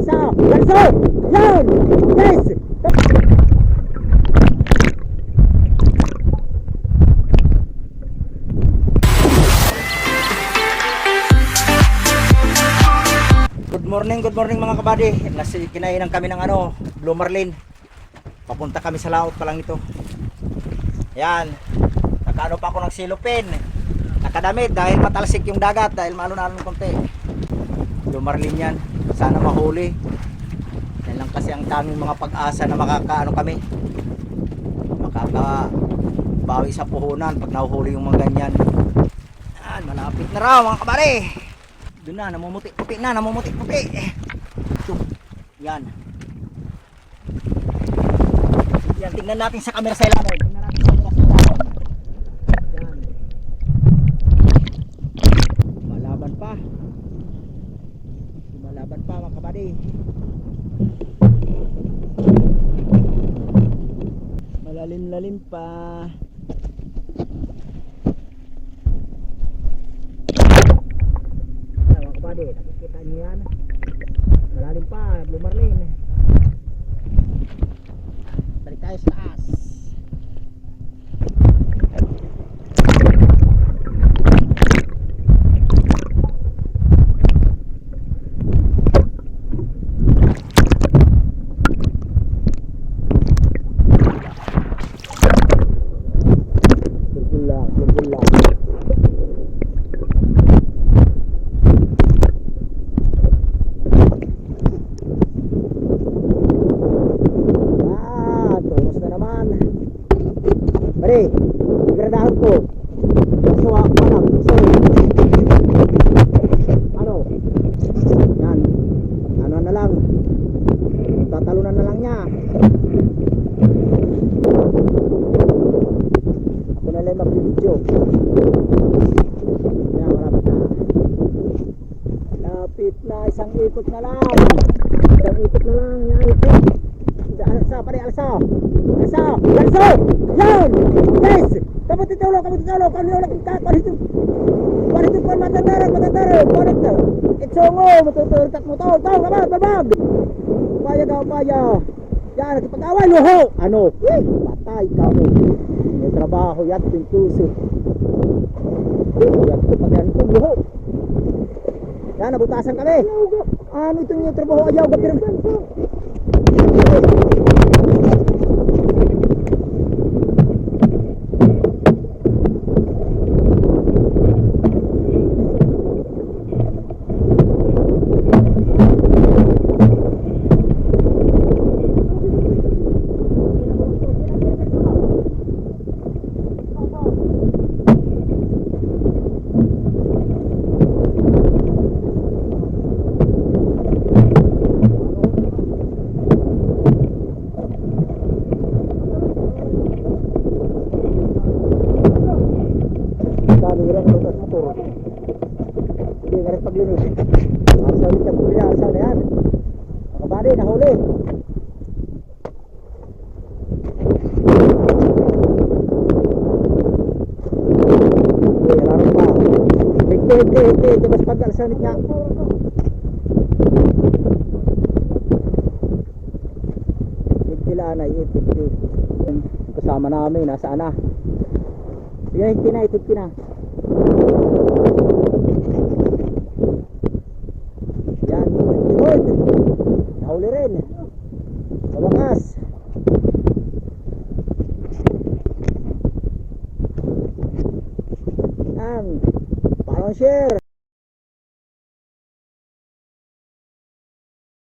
alsa, alsa, yan, yes. Good morning mga kabady. Kinainan kami ng Blue Marlin. Papunta kami sa laot pa lang ito. Yan. Nakaano pa ako ng silupin. Nakadamit dahil matalsik yung dagat, dahil maalon-alon ng konti. Blue Marlin yan. Sana mahuli. Yan lang kasi ang tanging mga pag-asa na makakaano kami. Makakabawi sa puhunan pag nahuhuli yung mga ganyan. Yan, malapit na raw mga kabady. Doon na, namumuti-puti na, namumuti-puti. Yan. Yan, tingnan natin sa camera sa ilalim. Tingnan natin sa camera sa ilalim. Yan. Malaban pa. Malaban pa mga kabady. Malalim-lalim pa. Nakikita niyo yan, malalim pa, Blue Marlin. Balik tayo sa taas. Bergulang. Pare, gradahan ko. So, anak, so, yan, na lang, tatalunan na lang niya. Ako na lang mag-video. Yan, malapit na, isang ikot na lang, yan, ikot. Alsa, pare, alsa, yan, yes, kamuti taulo, kanito pa matataran, itsongo, matuturtak mo, tao, babag, paya, yan, nakipag-away, luho, patay ka mo, may trabaho, yan, pintusip, yan, pagyan ko, luho, yan, nabutasan kami, ito yung trabaho, ayaw, gapirang, hindi nga rin paglinis. Alsa ulit yung pulila, alsa na yan. Makabali, nahuli. Laro pa. Higti. Tapos pag-alsa ulit nga. Higtilanay, higti. Kasama namin, nasaan na? Yan, higti na. Yan, good. Nahuli rin. Sa wakas. Yan. Parang share.